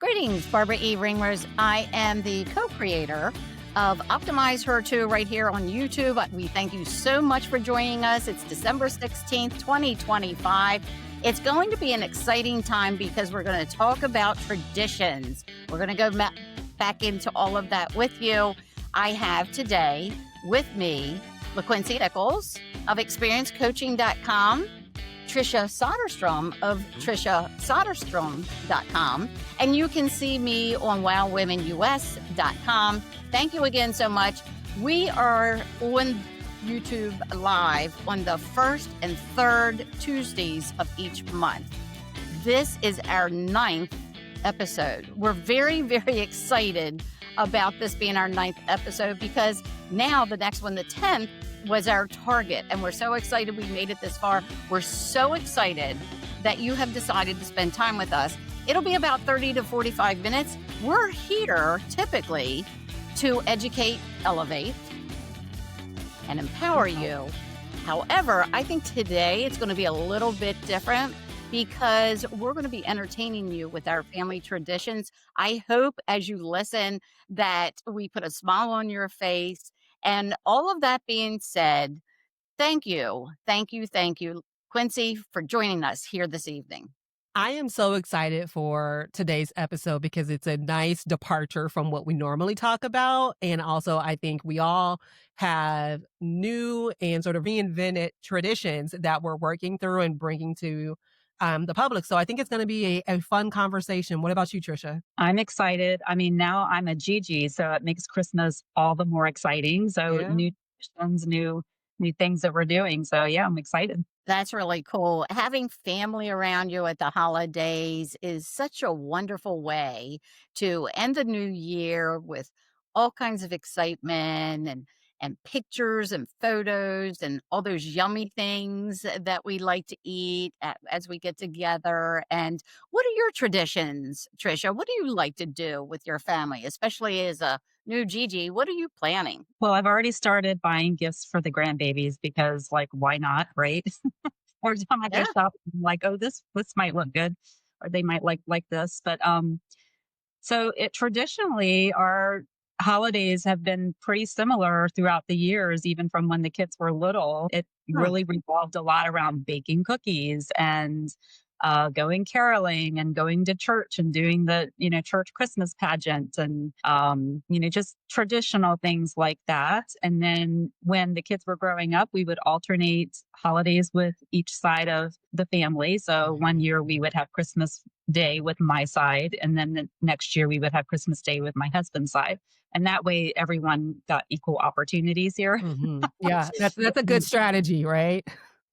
Greetings, Barbara E. Ringrose. I am the co-creator of Optimize Her2 right here on YouTube. We thank you so much for joining us. It's December 16th, 2025. It's going to be an exciting time because we're going to talk about traditions. We're going to go back into all of that with you. I have today with me LaQuincia Nichols of experiencecoaching.com, Tricia Soderstrom of triciasoderstrom.com, and you can see me on wowwomenus.com. Thank you again so much. We are on YouTube Live on the first and third Tuesdays of each month. This is our 9th episode. We're very, very excited about this being our 9th episode because now the next one, the 10th, was our target. And we're so excited we made it this far. We're so excited that you have decided to spend time with us. It'll be about 30 to 45 minutes. We're here typically to educate, elevate, and empower you. However, I think today it's going to be a little bit different because we're going to be entertaining you with our family traditions. I hope as you listen that we put a smile on your face. And all of that being said, thank you, Quincy, for joining us here this evening. I am so excited for today's episode because it's a nice departure from what we normally talk about. And also, I think we all have new and sort of reinvented traditions that we're working through and bringing to the public. So I think it's going to be a fun conversation. What about you, Tricia? I'm excited. I mean, now I'm a Gigi, so it makes Christmas all the more exciting. So new traditions, new things that we're doing. So yeah, I'm excited. That's really cool. Having family around you at the holidays is such a wonderful way to end the new year with all kinds of excitement and pictures and photos and all those yummy things that we like to eat as we get together. And what are your traditions, Tricia? What do you like to do with your family, especially as a new Gigi? What are you planning? Well, I've already started buying gifts for the grandbabies because, like, why not, right? Or time I go shopping, I'm like, oh, this might look good, or they might like this. But so it traditionally our holidays have been pretty similar throughout the years, even from when the kids were little. It really revolved a lot around baking cookies and going caroling and going to church and doing the, church Christmas pageant and, just traditional things like that. And then when the kids were growing up, we would alternate holidays with each side of the family. So one year we would have Christmas Day with my side, and then the next year we would have Christmas Day with my husband's side. And that way everyone got equal opportunities here. Mm-hmm. Yeah, that's a good strategy, right?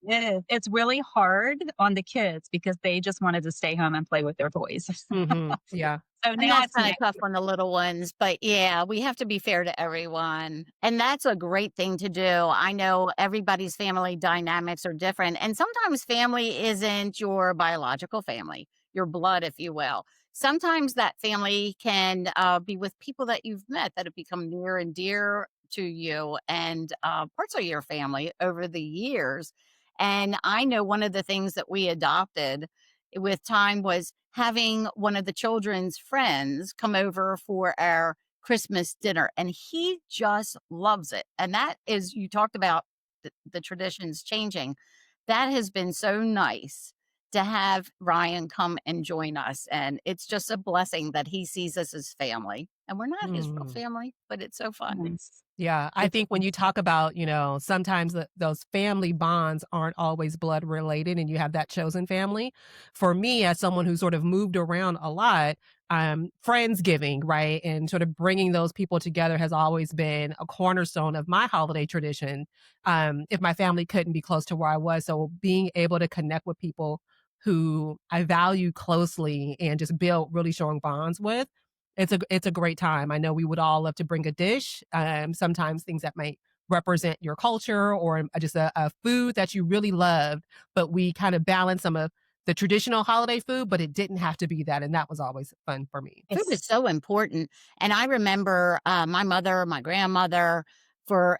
It's really hard on the kids because they just wanted to stay home and play with their toys. Mm-hmm. Yeah. So now it's kind of tough on the little ones, but yeah, we have to be fair to everyone. And that's a great thing to do. I know everybody's family dynamics are different. And sometimes family isn't your biological family, your blood, if you will. Sometimes that family can be with people that you've met that have become near and dear to you and parts of your family over the years. And I know one of the things that we adopted with time was having one of the children's friends come over for our Christmas dinner. And he just loves it. And that is, you talked about the traditions changing. That has been so nice to have Ryan come and join us. And it's just a blessing that he sees us as family. And we're not his real family, but it's so fun. Yeah, I think when you talk about, sometimes those family bonds aren't always blood related and you have that chosen family. For me, as someone who sort of moved around a lot, Friendsgiving, right? And sort of bringing those people together has always been a cornerstone of my holiday tradition. If my family couldn't be close to where I was. So being able to connect with people who I value closely and just build really strong bonds with, it's a great time. I know we would all love to bring a dish, sometimes things that might represent your culture or just a food that you really loved, but we kind of balance some of the traditional holiday food, but it didn't have to be that. And that was always fun for me. Food is so important. And I remember my mother, my grandmother,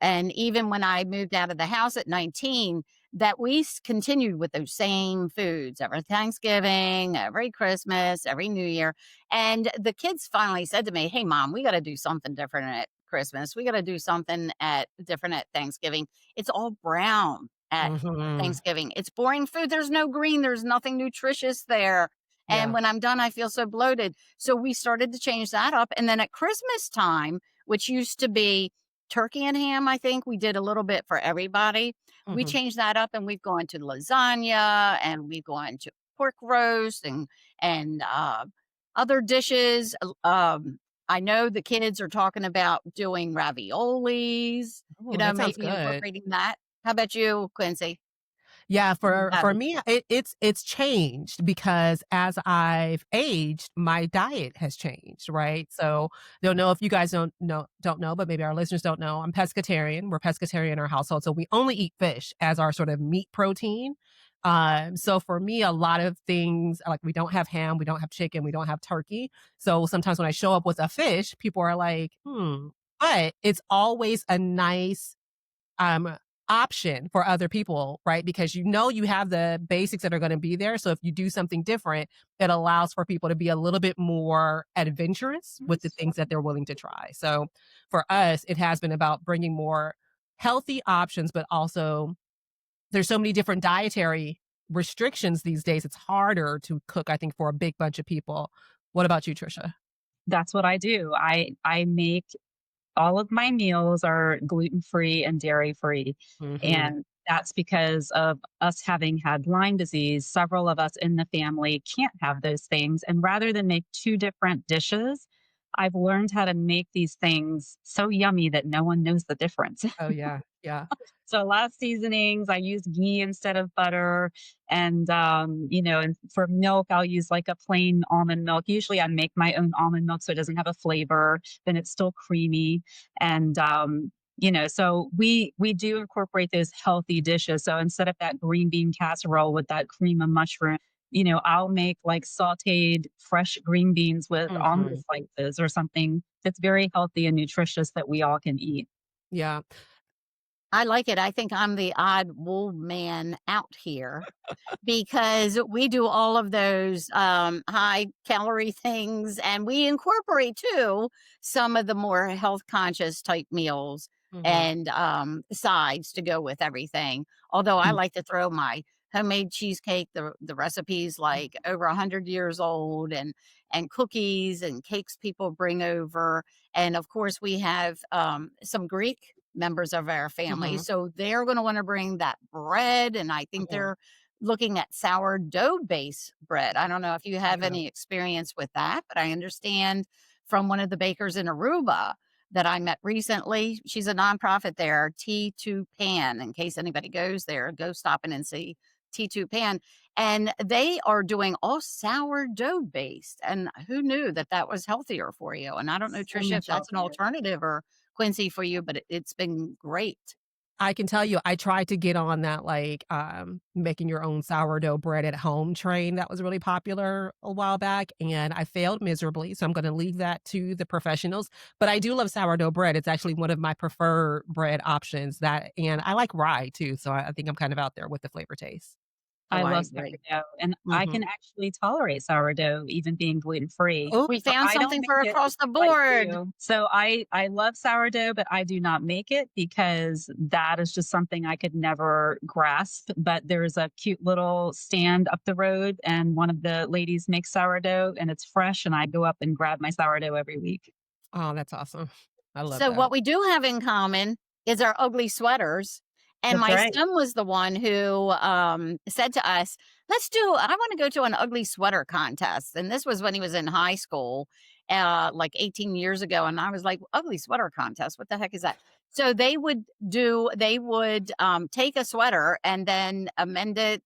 and even when I moved out of the house at 19, that we continued with those same foods every Thanksgiving, every Christmas, every New Year. And the kids finally said to me, "Hey, mom, we got to do something different at Christmas. We got to do something different at Thanksgiving. It's all brown at Mhm. Thanksgiving. It's boring food. There's no green. There's nothing nutritious there. And Yeah. when I'm done, I feel so bloated." So we started to change that up. And then at Christmas time, which used to be turkey and ham, I think we did a little bit for everybody. We Mhm. changed that up and we've gone to lasagna and we've gone to pork roast and other dishes. I know the kids are talking about doing raviolis, Oh, that sounds maybe good. incorporating that. How about you, Quincy? Yeah, for No. me, it's changed because as I've aged, my diet has changed, right? So, don't know if you guys don't know, but maybe our listeners don't know. I'm pescatarian. We're pescatarian in our household, so we only eat fish as our sort of meat protein. So for me, a lot of things like we don't have ham, we don't have chicken, we don't have turkey. So sometimes when I show up with a fish, people are like, "Hmm," but it's always a nice um, option for other people, right? Because you know you have the basics that are going to be there. So if you do something different, it allows for people to be a little bit more adventurous with the things that they're willing to try. So for us, it has been about bringing more healthy options, but also there's so many different dietary restrictions these days. It's harder to cook, I think, for a big bunch of people. What about you, Trisha? That's what I do. I make all of my meals are gluten-free and dairy-free, Hmm. and that's because of us having had Lyme disease. Several of us in the family can't have those things, and rather than make 2 different dishes, I've learned how to make these things so yummy that no one knows the difference. Oh yeah, yeah. So a lot of seasonings, I use ghee instead of butter. And, and for milk, I'll use like a plain almond milk. Usually I make my own almond milk so it doesn't have a flavor, then it's still creamy. And, so we do incorporate those healthy dishes. So instead of that green bean casserole with that cream of mushroom, I'll make like sauteed fresh green beans with almond Hmm. slices or something that's very healthy and nutritious that we all can eat. Yeah. I like it. I think I'm the odd wool man out here because we do all of those high calorie things and we incorporate too some of the more health conscious type meals Hmm. and sides to go with everything. Although I Mm. like to throw my homemade cheesecake, the recipes like over 100 years old, and cookies and cakes people bring over. And of course, we have some Greek members of our family. Hmm. So they're going to want to bring that bread. And I think Hmm. they're looking at sourdough base bread. I don't know if you have Yeah. any experience with that, but I understand from one of the bakers in Aruba that I met recently. She's a nonprofit there, T2 Pan. In case anybody goes there, go stop in and see T2 Pan. And they are doing all sourdough based. And who knew that that was healthier for you? And I don't know, So Tricia, if much that's an healthier. alternative or Quincy for you, but it's been great. I can tell you, I tried to get on that, like, making your own sourdough bread at home train that was really popular a while back, and I failed miserably, so I'm gonna leave that to the professionals, but I do love sourdough bread. It's actually one of my preferred bread options that and I like rye too, so I think I'm kind of out there with the flavor taste. Oh, I I love agree. sourdough, and I Mhm. can actually tolerate sourdough even being gluten-free. Oh, We So found I don't something make for it across the like board. you. So I love sourdough, but I do not make it because that is just something I could never grasp. But there's a cute little stand up the road, and one of the ladies makes sourdough, and it's fresh, and I go up and grab my sourdough every week. oh, that's awesome. I love So that. what we do have in common is our ugly sweaters. And That's my right. son was the one who said to us, I want to go to an ugly sweater contest. And this was when he was in high school, like 18 years ago. And I was like, ugly sweater contest, what the heck is that? So they would take a sweater and then amend it,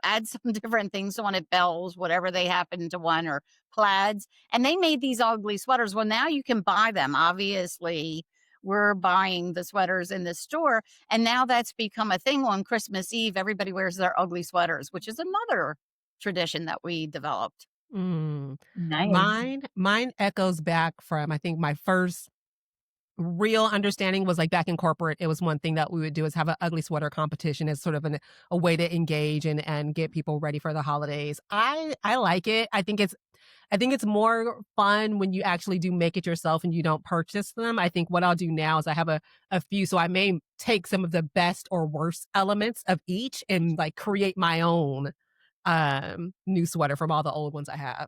add some different things on it, bells, whatever they happen to want, or plaids. And they made these ugly sweaters. Well, now you can buy them. Obviously, we're buying the sweaters in the store. And now that's become a thing on Christmas Eve. Everybody wears their ugly sweaters, which is another tradition that we developed. Mm. Nice. Mine echoes back from, I think, my first real understanding was like back in corporate, it was one thing that we would do is have an ugly sweater competition as sort of a way to engage and get people ready for the holidays. I like it. I think it's more fun when you actually do make it yourself and you don't purchase them. I think what I'll do now is I have a few, so I may take some of the best or worst elements of each and like create my own new sweater from all the old ones I have.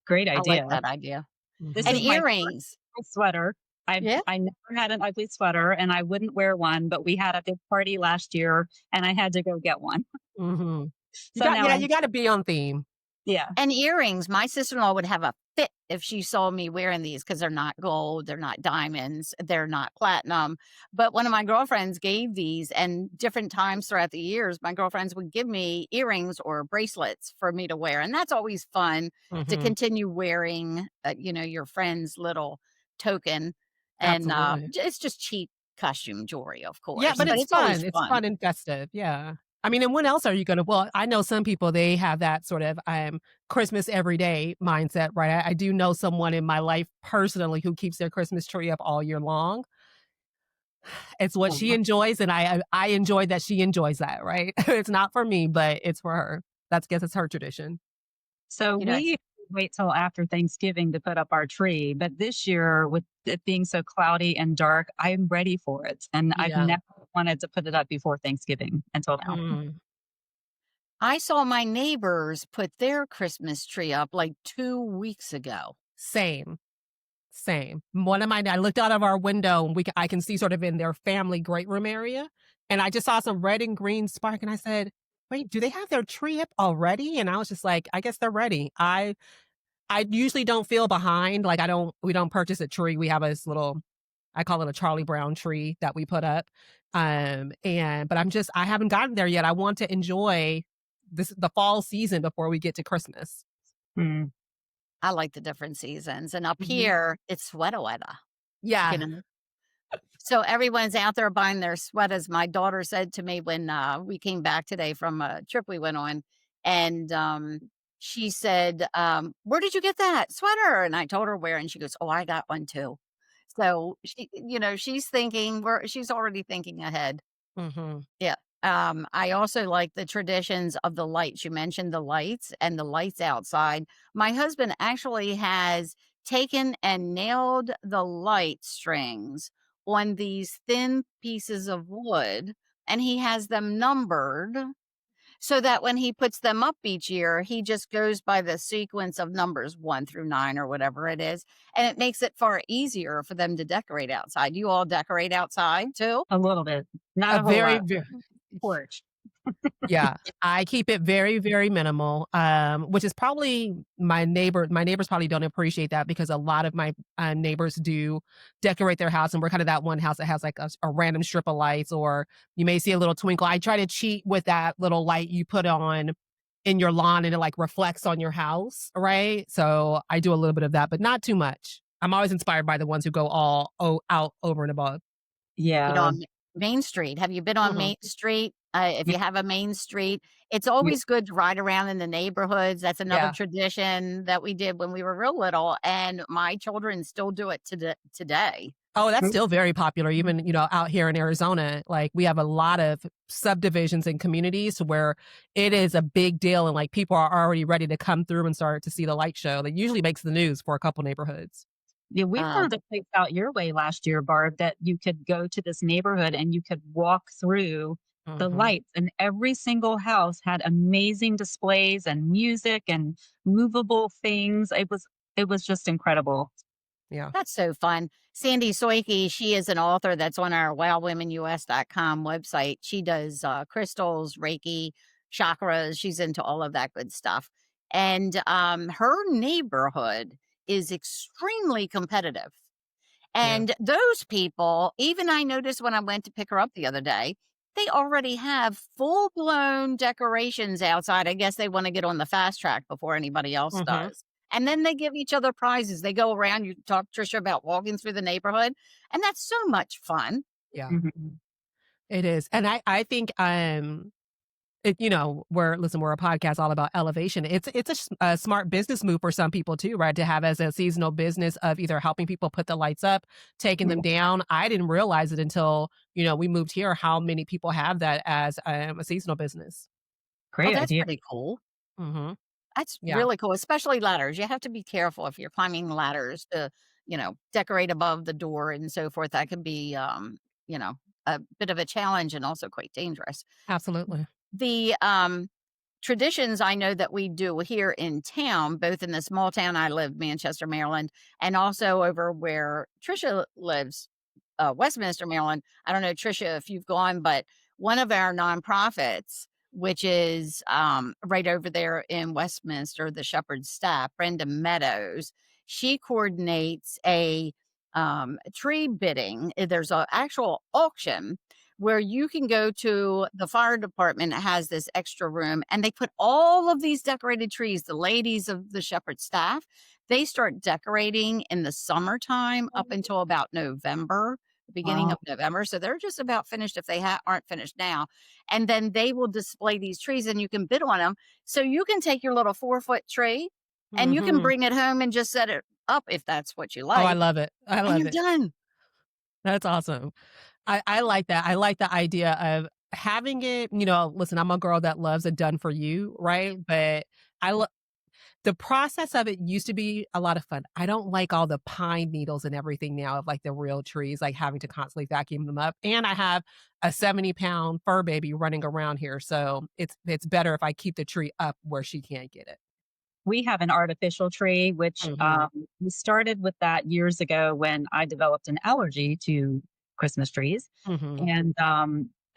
Great I like idea. that idea. This And Mhm. is my first earrings. sweater. Yeah. I never had an ugly sweater, and I wouldn't wear one, but we had a big party last year, and I had to go get one. Mhm. So now You gotta be on theme. yeah. And earrings. My sister-in-law would have a fit if she saw me wearing these because they're not gold, they're not diamonds, they're not platinum. But one of my girlfriends gave these, and different times throughout the years, my girlfriends would give me earrings or bracelets for me to wear. And that's always fun to Mhm. continue wearing, your friend's little token. And Absolutely. it's just cheap costume jewelry, of Yeah, course, but but it's it's always fun. It's fun. fun and festive. Yeah. I mean, and when else are you gonna well, I know some people they have that sort of Christmas every day mindset, right? I do know someone in my life personally who keeps their Christmas tree up all year long. It's what she Um, enjoys, and I enjoy that she enjoys that, right? It's not for me, but it's for her. That's guess it's her tradition. So You know, we wait till after Thanksgiving to put up our tree, but this year with it being so cloudy and dark, I'm ready for it, and I've Yeah. never wanted to put it up before Thanksgiving until now. Mm. I saw my neighbors put their Christmas tree up like 2 weeks ago. Same. Same. One of my I looked out of our window and I can see sort of in their family great room area, and I just saw some red and green spark, and I said, "Wait, do they have their tree up already?" And I was just like, "I guess they're ready." I usually don't feel behind. Like we don't purchase a tree. We have this little I call it a Charlie Brown tree that we put up. But I haven't gotten there yet. I want to enjoy the fall season before we get to Christmas. Mm. I like the different seasons, and up Mhm. here, it's sweater weather, you Yeah. know? So everyone's out there buying their sweaters. My daughter said to me when, we came back today from a trip we went on, and, she said, "Where did you get that sweater?" And I told her where, and she goes, "Oh, I got one too." So she's already thinking ahead. Mhm. Yeah. I also like the traditions of the lights. You mentioned the lights and the lights outside. My husband actually has taken and nailed the light strings on these thin pieces of wood, and he has them numbered so that when he puts them up each year, he just goes by the sequence of numbers 1 through 9 or whatever it is, and it makes it far easier for them to decorate outside. You all decorate outside too? A little bit, not A a whole very, lot. very Porch. Yeah, I keep it very, very minimal, which is probably my neighbors probably don't appreciate that because a lot of my, neighbors do decorate their house, and we're kind of that one house that has, like, a random strip of lights, or you may see a little twinkle. I try to cheat with that little light you put on in your lawn, and it, like, reflects on your house, right? So, I do a little bit of that, but not too much. I'm always inspired by the ones who go all out over and above. Yeah. On Main Street. Have you been on Mhm. Main Street? If Yeah. you have a Main Street, it's Yeah. always good to ride around in the neighborhoods. That's another Yeah. tradition that we did when we were real little, and my children still do it today. Oh, that's Mm. still very popular even, out here in Arizona. Like, we have a lot of subdivisions and communities where it is a big deal and, like, people are already ready to come through and start to see the light show. That usually makes the news for a couple neighborhoods. Yeah, we Uh, found a place out your way last year, Barb, that you could go to this neighborhood and you could walk through the Mhm. lights, and every single house had amazing displays and music and movable things. It was just incredible. Yeah. that's so fun. Sandy Soike, she is an author that's on our wowwomenus.com website. She does crystals, Reiki, chakras. She's into all of that good stuff. And her neighborhood is extremely competitive. Yeah. And those people, even I noticed when I went to pick her up the other day, they already have full blown decorations outside. I guess they want to get on the fast track before anybody else Mhm. does. And then they give each other prizes. They go around. You talk, Trisha, about walking through the neighborhood, and that's so much fun. Yeah. Mhm. It is. And I think, we're a podcast all about elevation. It's a smart business move for some people too, right? To have as a seasonal business of either helping people put the lights up, taking them down. I didn't realize it until, we moved here, how many people have that as a seasonal business. Oh, Great that's idea. pretty cool. Mhm. That's Yeah, really cool, especially ladders. You have to be careful if you're climbing ladders to, decorate above the door and so forth. That can be, you know, a bit of a challenge and also quite dangerous. absolutely. The traditions I know that we do here in town, both in the small town I live, Manchester, Maryland, and also over where Tricia lives, Westminster, Maryland. I don't know, Tricia, if you've gone, but one of our nonprofits, which is right over there in Westminster, the Shepherd's Staff, Brenda Meadows, she coordinates a tree bidding. There's an actual auction where you can go to the fire department that has this extra room and they put all of these decorated trees. The ladies of the Shepherd staff, they start decorating in the summertime up until about November, the beginning Wow. of November. So they're just about finished if they aren't finished now. And then they will display these trees and you can bid on them. So you can take your little 4-foot tree and you can Mhm. bring it home and just set it up if that's what you Oh, I like. love it. I And love you're it. done. That's awesome. I like that. I like the idea of having it, listen, I'm a girl that loves it done for you, right? But I lo the process of it used to be a lot of fun. I don't like all the pine needles and everything now of, like, the real trees, like, having to constantly vacuum them up, and I have a 70-pound fur baby running around here, so it's better if I keep the tree up where she can't get it. We have an artificial tree, which Mhm. we started with that years ago when I developed an allergy to Christmas trees. Mhm.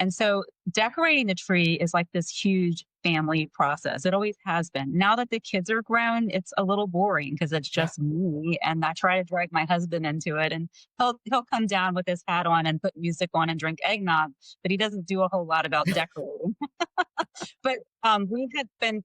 And so decorating the tree is like this huge family process. It always has been. Now that the kids are grown, it's a little boring because it's Yeah. just me. And I try to drag my husband into it, and he'll come down with his hat on and put music on and drink eggnog, but he doesn't do a whole lot about decorating. But we had been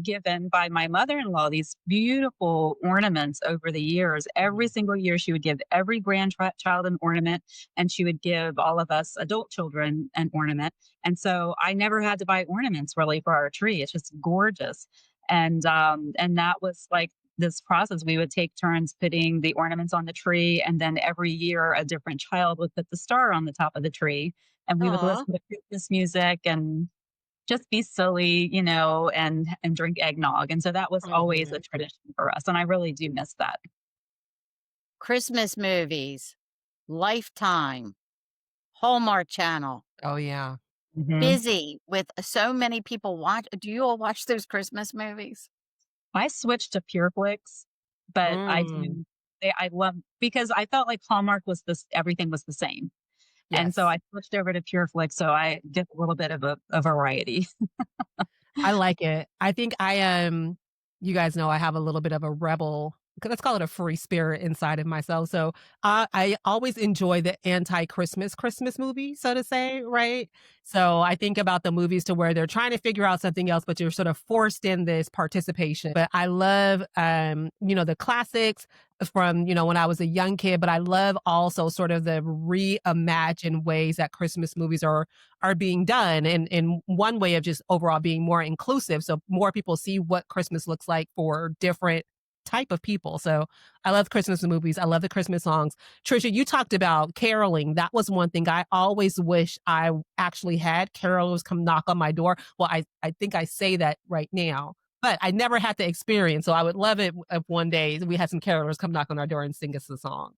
given by my mother-in-law these beautiful ornaments over the years. Every single year, she would give every grandchild an ornament, and she would give all of us adult children an ornament. And so I never had to buy ornaments really for our tree. It's just gorgeous. And that was like this process. We would take turns putting the ornaments on the tree, and then every year a different child would put the star on the top of the tree, and we would Aw. listen to Christmas music and just be silly, and drink eggnog, and so that was always a Mhm. tradition for us, and I really do miss that. Christmas movies, Lifetime, Hallmark Channel, Oh, yeah. Mhm. busy with so many people watch. Do you all watch those Christmas movies? I switched to PureFlix, but Mm. I love because I felt like Hallmark was this everything was the same, and so Yes. I switched over to PureFlix, so I get a little bit of a variety. I like it. I think I am you guys know I have a little bit of a rebel, let's call it a free spirit inside of myself. So I always enjoy the anti-Christmas Christmas movie, so to say, right? So I think about the movies to where they're trying to figure out something else, but you're sort of forced in this participation. But I love the classics from, when I was a young kid, but I love also sort of the reimagined ways that Christmas movies are being done in one way of just overall being more inclusive so more people see what Christmas looks like for different type of people. So I love Christmas movies. I love the Christmas songs. Tricia, you talked about caroling. That was one thing I always wish I actually had. Carolers come knock on my door. Well, I think I say that right now, but I never had to experience. So I would love it if one day we had some carolers come knock on our door and sing us a song.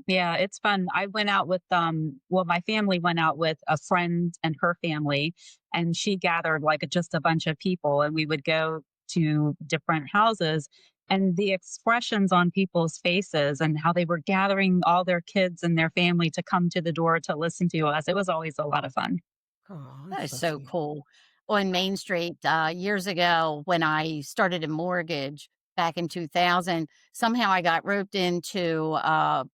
Yeah, it's fun. I went out with my family went out with a friend and her family, and she gathered like just a bunch of people, and we would go to different houses, and the expressions on people's faces and how they were gathering all their kids and their family to come to the door to listen to us. It was always a lot of fun. Oh, That that's is so so sweet. cool. On Main Street, years ago when I started a mortgage back in 2000, somehow I got roped into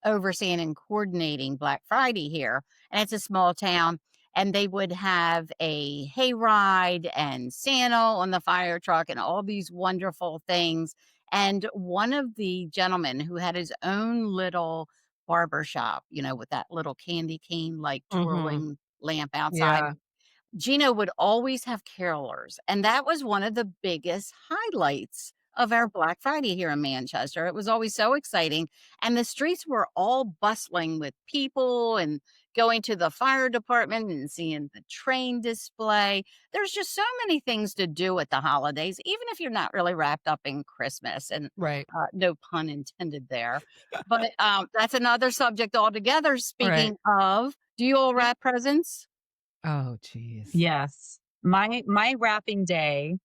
overseeing and coordinating Black Friday here. And it's a small town. And they would have a hayride and Santa on the fire truck and all these wonderful things. And one of the gentlemen who had his own little barber shop, with that little candy cane like Mhm. twirling lamp outside, Yeah. Gino would always have carolers, and that was one of the biggest highlights of our Black Friday here in Manchester. It was always so exciting, and the streets were all bustling with people and going to the fire department and seeing the train display. There's just so many things to do at the holidays, even if you're not really wrapped up in Christmas, and Right. no pun intended there. But that's another subject altogether. Right. Speaking of, do you all wrap presents? Oh, geez. Yes. My wrapping day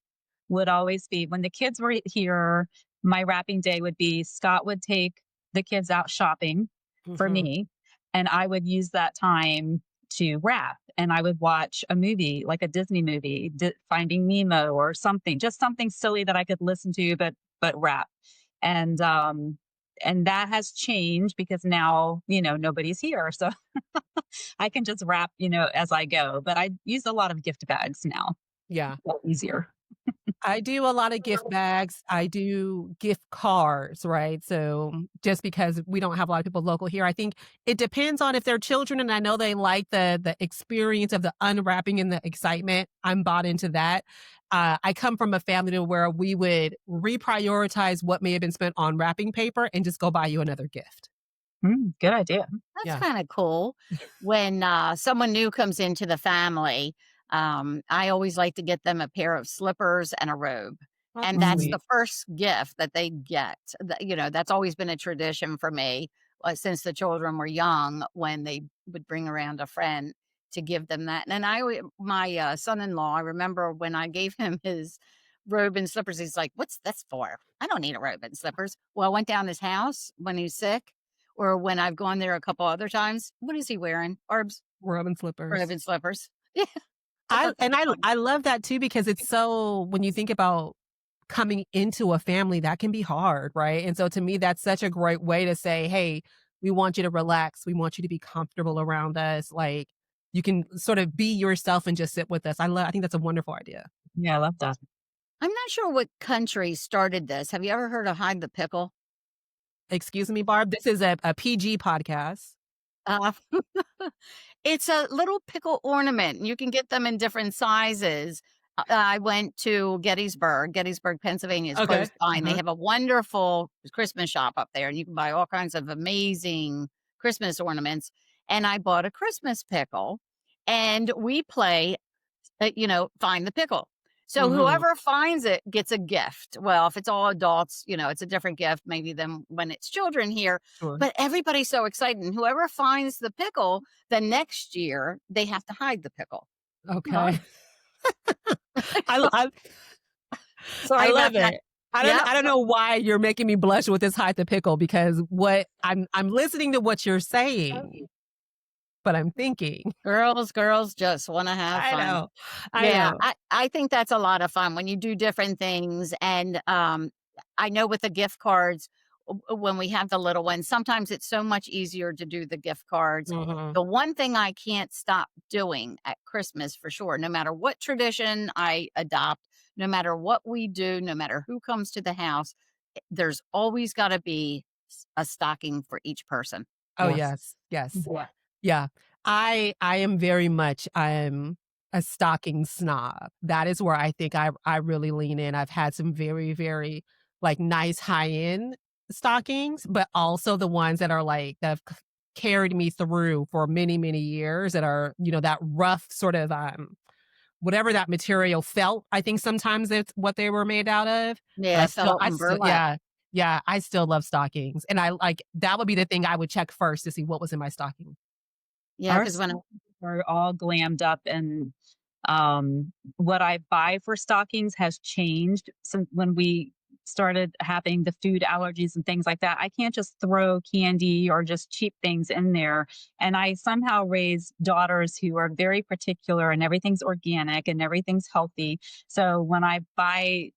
would always be when the kids were here, my wrapping day would be Scott would take the kids out shopping for Mhm. me, and I would use that time to wrap. And I would watch a movie, like a Disney movie, Finding Nemo or something, just something silly that I could listen to, but wrap. And and that has changed because now, nobody's here. So I can just wrap, as I go. But I use a lot of gift bags now. Yeah. A lot easier. I do a lot of gift bags. I do gift cards, right? So just because we don't have a lot of people local here, I think it depends on if they're children and I know they like the experience of the unwrapping and the excitement. I'm bought into that. I come from a family to where we would reprioritize what may have been spent on wrapping paper and just go buy you another gift. Good idea. That's Yeah. kind of cool. When someone new comes into the family, I always like to get them a pair of slippers and a robe. Oh, And that's that's Mm. the sweet. first gift that they get. That's always been a tradition for me since the children were young when they would bring around a friend to give them that. And my son-in-law, I remember when I gave him his robe and slippers, he's like, "What's this for? I don't need a robe and slippers." Well, I went down his house when he's sick or when I've gone there a couple other times. What is he wearing? Barb's Rubbing slippers. robe and slippers. Yeah, I I thought that and was I fun. I love that too because it's so when you think about coming into a family, that can be hard, right? And so to me, that's such a great way to say, hey, we want you to relax. We want you to be comfortable around us. Like you can sort of be yourself and just sit with us. I think that's a wonderful idea. Yeah, I love that. I'm not sure what country started this. Have you ever heard of hide the pickle? Excuse me, Barb. This is a PG podcast. Uh, it's a little pickle ornament. And you can get them in different sizes. I went to Gettysburg, Pennsylvania is Okay. close by, and they Uh-huh. have a wonderful Christmas shop up there, and you can buy all kinds of amazing Christmas ornaments. And I bought a Christmas pickle, and we play find the pickle. So Mhm. whoever finds it gets a gift. Well, if it's all adults, it's a different gift maybe than when it's children here. Sure. But everybody's so excited. And whoever finds the pickle, the next year they have to hide the pickle. Oh, Okay. I, I I Sorry about love that. it. I don't Yep. I don't know why you're making me blush with this hide the pickle because what I'm listening to what you're saying, but I'm thinking. Girls just want to have I fun. know. I Yeah, know. I think that's a lot of fun when you do different things. And I know with the gift cards, when we have the little ones, sometimes it's so much easier to do the gift cards. Mhm. The one thing I can't stop doing at Christmas for sure, no matter what tradition I adopt, no matter what we do, no matter who comes to the house, there's always got to be a stocking for each person. Oh, yes. yes. Yes. Yeah. Yeah. I am very much I'm a stocking snob. That is where I think I really lean in. I've had some very, very, like, nice high-end stockings, but also the ones that are, like, that have c carried me through for many, many years that are, that rough sort of, whatever that material felt, I think sometimes it's what they were made out of, but Yeah, felt I and still burlap. yeah, yeah, I still love stockings, and I like that would be the thing I would check first to see what was in my stocking. Yeah, Our because when stockings are all glammed up, and what I buy for stockings has changed since when we started having the food allergies and things like that. I can't just throw candy or just cheap things in there. And I somehow raise daughters who are very particular and everything's organic and everything's healthy. So when I buy,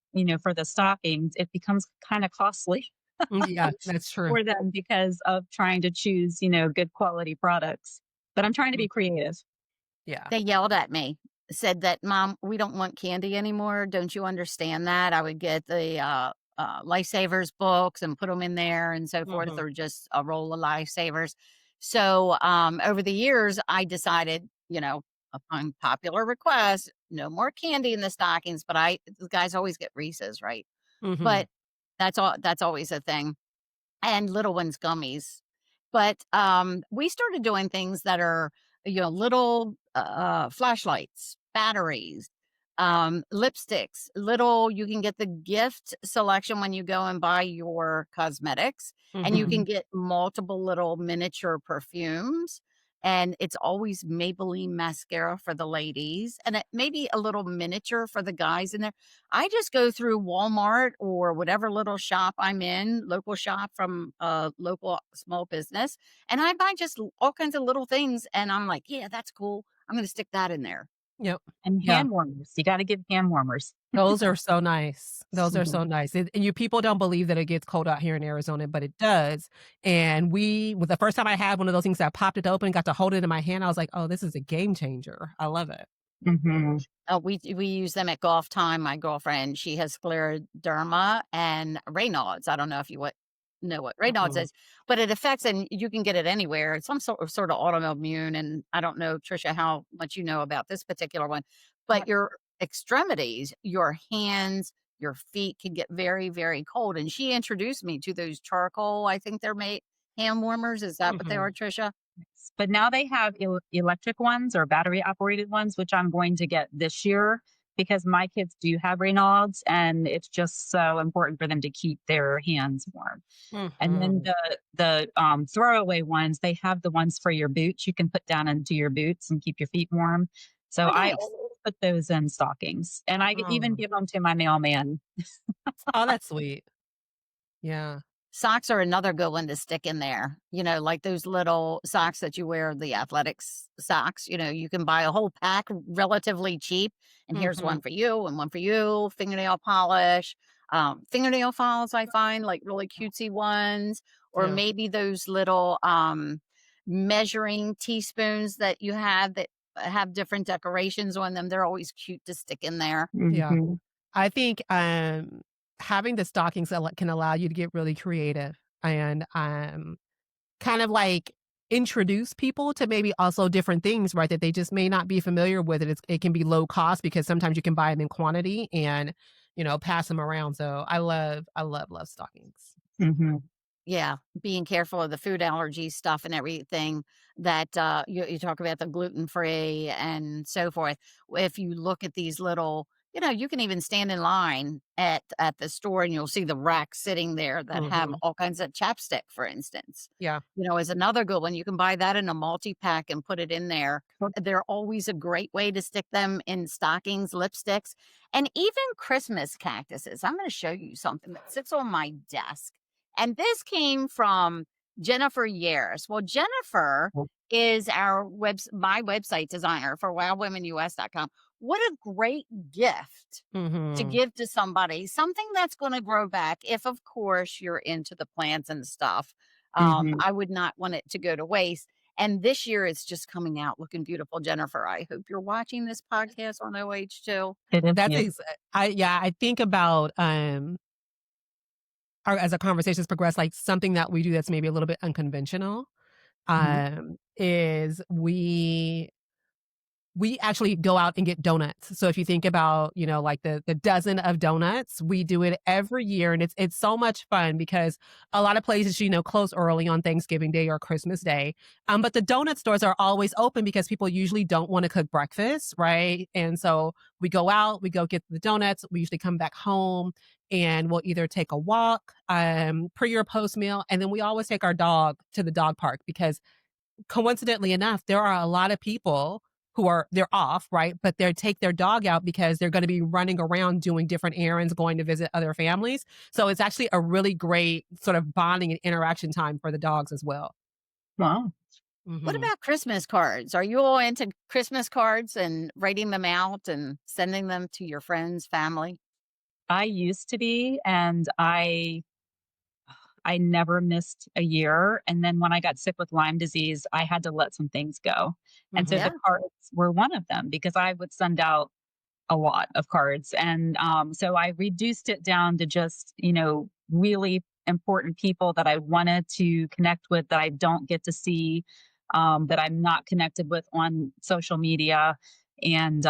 for the stockings, it becomes kind of costly Yeah, that's true. for them because of trying to choose, good quality products. But I'm trying to Mm, be creative. yeah. they yelled at me, said that, "Mom, we don't want candy anymore. Don't you understand that?" I would get the Lifesavers books and put them in there and so forth, Mhm. or just a roll of Lifesavers. So over the years, I decided, upon popular request, no more candy in the stockings, but the guys always get Reese's, right? Mhm. But that's always a thing, and little ones gummies. But, we started doing things that are, little, flashlights, batteries, lipsticks, little you can get the gift selection when you go and buy your cosmetics, and you can Mhm. get multiple little miniature perfumes, and it's always Maybelline mascara for the ladies, and it maybe a little miniature for the guys in there. I just go through Walmart or whatever little shop I'm in, local shop from a local small business, and I buy just all kinds of little things, and I'm like, "Yeah, that's cool. I'm gonna stick that in there." Yep. And Yeah. hand warmers. You gotta give hand warmers. Those are so nice. Those are so Mhm. nice. And you people don't believe that it gets cold out here in Arizona, but it does. And the first time I had one of those things, I popped it open, got to hold it in my hand. I was like, "Oh, this is a game changer." I love it. Mhm. We use them at golf time. My girlfriend, she has scleroderma and Raynaud's. I don't know if you know what Raynaud's Mm-mm. is, but it affects, and you can get it anywhere. It's some sort of autoimmune, and I don't know, Trisha, how much you know about this particular one, but your extremities, your hands, your feet can get very, very cold. And she introduced me to those charcoal. I think they're made hand warmers. Is that what they are, Mhm. Trisha? But now they have electric ones or battery operated ones, which I'm going to get this year because my kids do have Raynaud's and it's just so important for them to keep their hands warm. And then Mhm. the throwaway ones, they have the ones for your boots you can put down into your boots and keep your feet warm. So Oh, I nice. always put those in stockings, and I even Oh. give them to my mailman. Oh, that's sweet. Yeah. Socks are another good one to stick in there, like those little socks that you wear, the athletics socks, you can buy a whole pack relatively cheap, and here's one Mhm. for you and one for you, fingernail polish, fingernail files I find, like, really cutesy ones, or Yeah. maybe those little, measuring teaspoons that you have that have different decorations on them, they're always cute to stick in there. Yeah. Mhm. I think, having the stockings can allow you to get really creative and, kind of like introduce people to maybe also different things, right, that they just may not be familiar with. It can be low cost because sometimes you can buy them in quantity and, pass them around. So I love stockings. Mhm. Yeah, being careful of the food allergy stuff and everything that, you talk about the gluten-free and so forth. If you look at these little, you can even stand in line at the store and you'll see the racks sitting there that have Mhm. all kinds of chapstick, for instance. Yeah. Is another good one. You can buy that in a multi-pack and put it in there. They're always a great way to stick them in stockings, lipsticks, and even Christmas cactuses. I'm gonna show you something that sits on my desk, and this came from Jennifer Years. Well, Jennifer is my website designer for wowwomenus.com. What a great gift to Mhm. give to somebody, something that's going to grow back. If, of course, you're into the plants and stuff, Mhm. I would not want it to go to waste. And this year it's just coming out looking beautiful. Jennifer, I hope you're watching this podcast on OH2. It is That's beautiful. I think about, as our conversations progress, like something that we do that's maybe a little bit unconventional, Mhm. is we actually go out and get donuts. So if you think about, like the dozen of donuts, we do it every year and it's so much fun because a lot of places, close early on Thanksgiving Day or Christmas Day. But the donut stores are always open because people usually don't want to cook breakfast, right? And so we go out, we go get the donuts, we usually come back home and we'll either take a walk, pre or post meal, and then we always take our dog to the dog park because coincidentally enough, there are a lot of people they're off, right? But they take their dog out because they're going to be running around doing different errands, going to visit other families. So it's actually a really great sort of bonding and interaction time for the dogs as well. Wow. What Mhm. about Christmas cards? Are you all into Christmas cards and writing them out and sending them to your friends, family? I used to be, and I never missed a year, and then when I got sick with Lyme disease, I had to let some things go, and so Mhm. the Yeah. cards were one of them because I would send out a lot of cards, and, so I reduced it down to just, really important people that I wanted to connect with that I don't get to see, that I'm not connected with on social media, and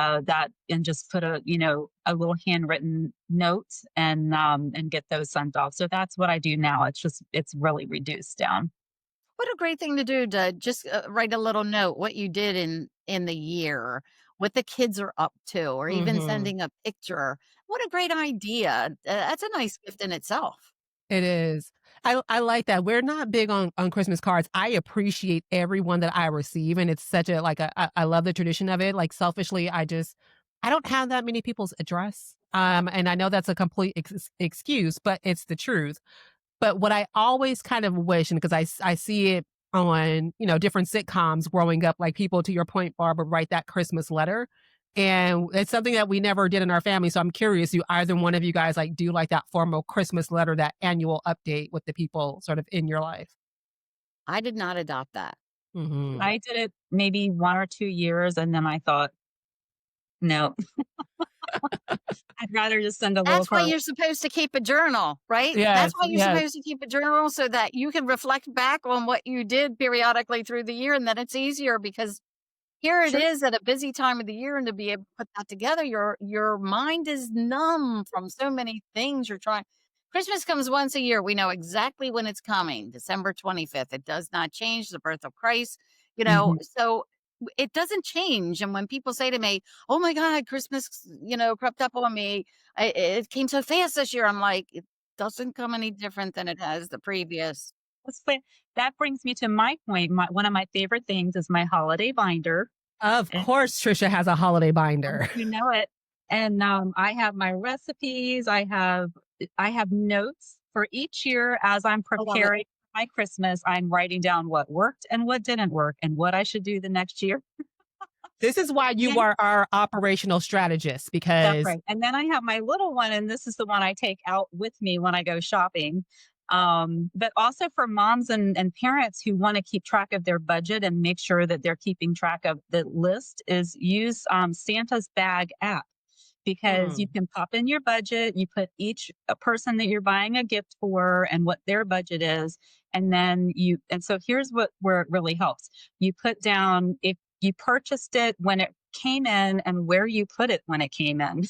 just put a little handwritten note and get those sent off. So that's what I do now. It's really reduced down. What a great thing to do, to just write a little note what you did in the year, what the kids are up to, or even Mhm. sending a picture. What a great idea. That's a nice gift in itself. It is. I like that. We're not big on Christmas cards. I appreciate everyone that I receive, and it's such a like a I love the tradition of it. Like, selfishly, I don't have that many people's address. And I know that's a complete excuse, but it's the truth. But what I always kind of wish, and because I see it on, different sitcoms growing up, like people, to your point, Barbara, write that Christmas letter. And it's something that we never did in our family. So I'm curious, do either one of you guys like do like that formal Christmas letter, that annual update with the people sort of in your life? I did not adopt that. Hmm. I did it maybe 1 or 2 years, and then I thought, no, I'd rather just send a little That's why card. you're supposed to keep a journal, right? That's Yes, why you're yes, supposed to keep a journal, so that you can reflect back on what you did periodically through the year, and then it's easier because here it True. is at a busy time of the year, and to be able to put that together, your mind is numb from so many things you're trying. Christmas comes once a year. We know exactly when it's coming, December 25th. It does not change, the birth of Christ, Hmm. so it doesn't change. And when people say to me, "Oh my God, Christmas, crept up on me. It came so fast this year." I'm like, it doesn't come any different than it has the previous. That brings me to my point. One of my favorite things is my holiday binder. of course, Trisha has a holiday binder. You know it. And I have my recipes. I have notes for each year as I'm I love it. preparing my Christmas. I'm writing down what worked and what didn't work and what I should do the next year. This is why you Then are our operational strategist, that's because right. And then I have my little one, and this is the one I take out with me when I go shopping. But also for moms and parents who want to keep track of their budget and make sure that they're keeping track of the list, is use Santa's Bag app, because you mm, can pop in your budget, you put each person that you're buying a gift for and what their budget is, and so here's where it really helps. You put down if you purchased it, when it came in, and where you put it when it came in.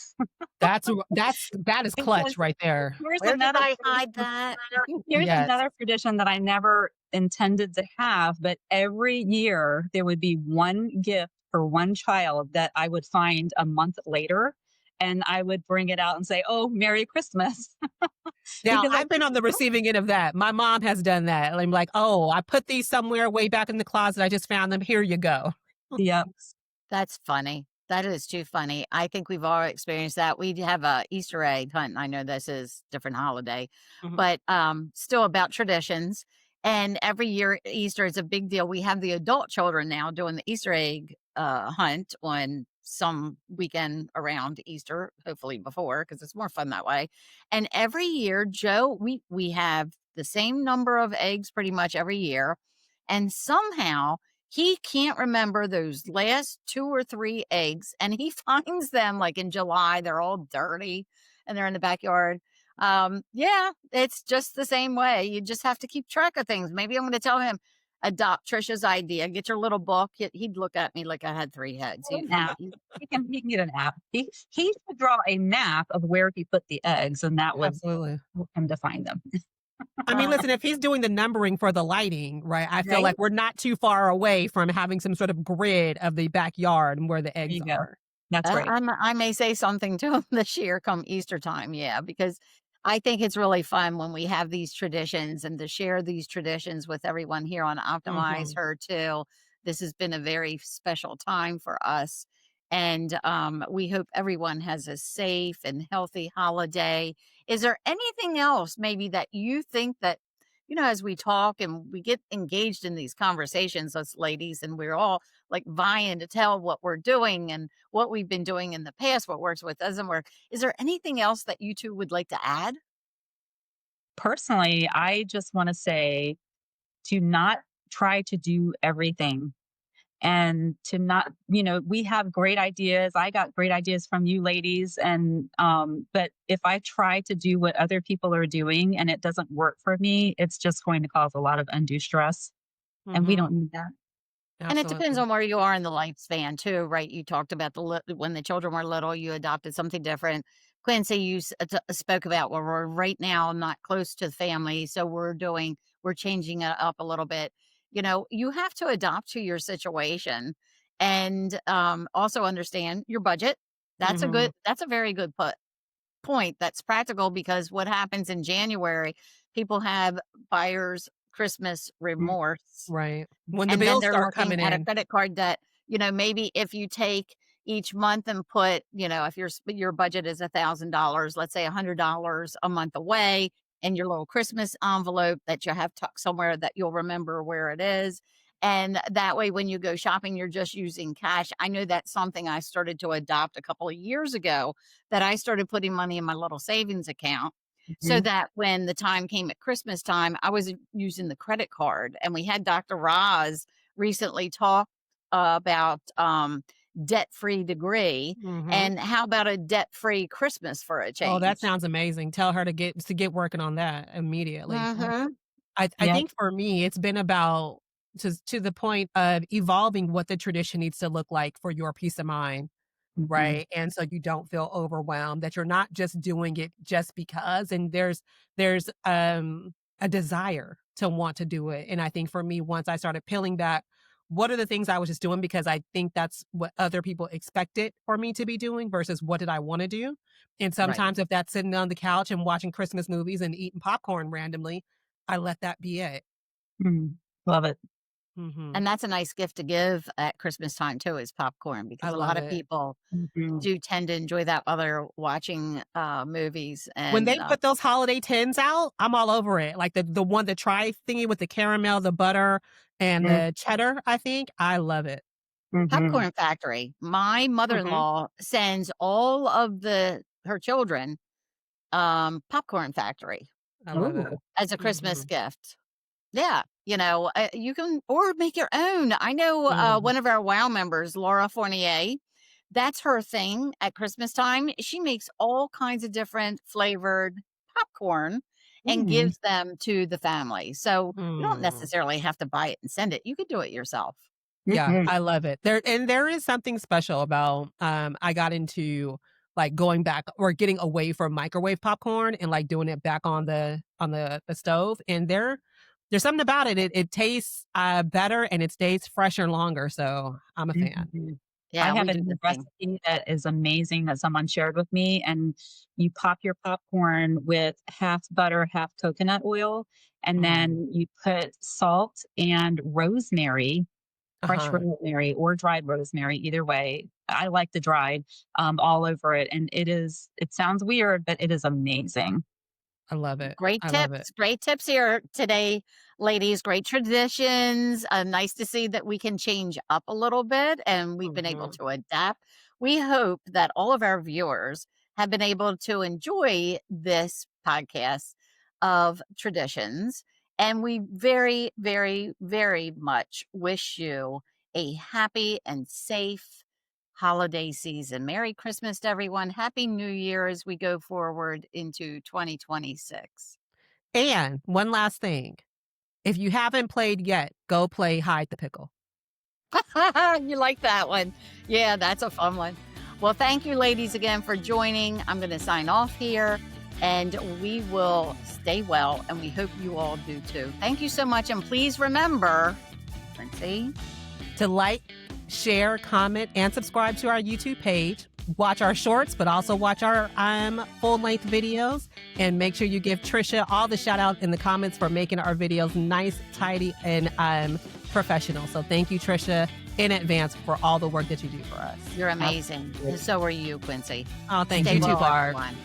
that is Because clutch right there. here's Where did another I tradition hide that? here's Yes. another tradition that I never intended to have, but every year there would be one gift for one child that I would find a month later, and I would bring it out and say, "Oh, Merry Christmas." Now, Because I I've been on the receiving end of that. My mom has done that. I'm like, "Oh, I put these somewhere way back in the closet. I just found them. Here you go." yeah. That's funny. That is too funny. I think we've all experienced that. We have a Easter egg hunt. I know this is different holiday, Mhm. but still about traditions. And every year Easter is a big deal. We have the adult children now doing the Easter egg hunt on some weekend around Easter, hopefully before, because it's more fun that way. And every year, Joe, we have the same number of eggs pretty much every year, and somehow he can't remember those last 2 or 3 eggs, and he finds them, like, in July, they're all dirty, and they're in the backyard. Yeah, it's just the same way. You just have to keep track of things. Maybe I'm gonna tell him, adopt Trisha's idea, get your little book. He'd look at me like I had 3 heads. An app. He can get an app. He should draw a map of where he put the eggs, and that would Absolutely. help him to find them. I mean, listen, if he's doing the numbering for the lighting, right, I feel Right? like we're not too far away from having some sort of grid of the backyard and where the There eggs you go. are. That's right. I may say something to him this year come Easter time, yeah, because I think it's really fun when we have these traditions and to share these traditions with everyone here on Optimize Mhm. Her too. This has been a very special time for us. And we hope everyone has a safe and healthy holiday. Is there anything else maybe that you think that, as we talk and we get engaged in these conversations, us ladies, and we're all like vying to tell what we're doing and what we've been doing in the past, what works, what doesn't work. Is there anything else that you two would like to add? Personally, I just want to say to not try to do everything, and to not, we have great ideas. I got great ideas from you ladies. But if I try to do what other people are doing and it doesn't work for me, it's just going to cause a lot of undue stress. And we Mhm. don't need that. And it depends Absolutely. on where you are in the lifespan too, right? You talked about when the children were little, you adopted something different. Quincy, you spoke about where we're right now not close to the family, so we're changing it up a little bit. You have to adapt to your situation, and also understand your budget. Mhm. That's a very good point. That's practical because what happens in January, people have buyer's Christmas Mm, remorse, Right. When the and then bills they're start looking coming at a in. credit card debt. Maybe if you take each month and put, if your budget is $1,000, let's say $100 a month away in your little Christmas envelope that you have tucked somewhere that you'll remember where it is. And that way, when you go shopping, you're just using cash. I know that's something I started to adopt a couple of years ago, that I started putting money in my little savings account so mhm. that when the time came at Christmas time, I was using the credit card. And we had Dr. Roz recently talk about debt-free degree, Mhm. and how about a debt-free Christmas for a Oh, that change? sounds amazing. Tell her to get working on that immediately. Mhm. I Yeah. think for me, it's been about to the point of evolving what the tradition needs to look like for your peace of mind. Mhm. Right, and so you don't feel overwhelmed, that you're not just doing it just because, and there's a desire to want to do it, and I think for me, once I started peeling back, what are the things I was just doing because I think that's what other people expected for me to be doing versus what did I wanna do, and Right. sometimes if that's sitting on the couch and watching Christmas movies and eating popcorn randomly, I let that be it. Mm. Love it. Mhm. And that's a nice gift to give at Christmas time too, is popcorn, I because a lot love of it. people Mhm. do tend to enjoy that while they're watching movies. When they And put those holiday tins out, I'm all over it. Like the one, the tri thingy with the caramel, the butter, and Mm, the cheddar, I think. I love it. mhm. Popcorn Factory, my Mhm. mother-in-law sends all of her children Popcorn Factory I love it. Ooh. as a Christmas Mhm. gift. Yeah, you can, or make your own. I know Mhm. one of our WOW members, Laura Fournier, that's her thing at Christmas time. She makes all kinds of different flavored popcorn and Mm. gives them to the family. So you don't Mm. necessarily have to buy it and send it. You could do it yourself. Yeah, Mhm. I love it. There is something special about, I got into, like, going back or getting away from microwave popcorn and, like, doing it back on the stove, and there's something about it. It tastes, better and it stays fresher longer, so I'm a fan. Mhm. I Yeah, have we a do the new same. recipe that is amazing that someone shared with me, and you pop your popcorn with half butter, half coconut oil, and Mm. then you put salt and rosemary, fresh Uh-huh. rosemary or dried rosemary, either way. I like the dried, all over it, and it sounds weird, but it is amazing. I love it. Great I love it. tips. Great tips here today, ladies. Great traditions. Nice to see that we can change up a little bit and we've been able Mhm. to adapt. We hope that all of our viewers have been able to enjoy this podcast of traditions. And we very, very, very much wish you a happy and safe holiday season. Merry Christmas to everyone. Happy New Year as we go forward into 2026. And one last thing, if you haven't played yet, go play Hide the Pickle. You like that one. Yeah, that's a fun one. Well, thank you, ladies, again for joining. I'm going to sign off here and we will stay well. And we hope you all do too. Thank you so much. And please remember, Quincy. To like, share, comment, and subscribe to our YouTube page. Watch our shorts, but also watch our full-length videos. And make sure you give Tricia all the shout out in the comments for making our videos nice, tidy, and professional. So thank you, Tricia, in advance for all the work that you do for us. You're amazing. And so are you, Quincy. Oh, thank Stay you too, well, Barb. everyone.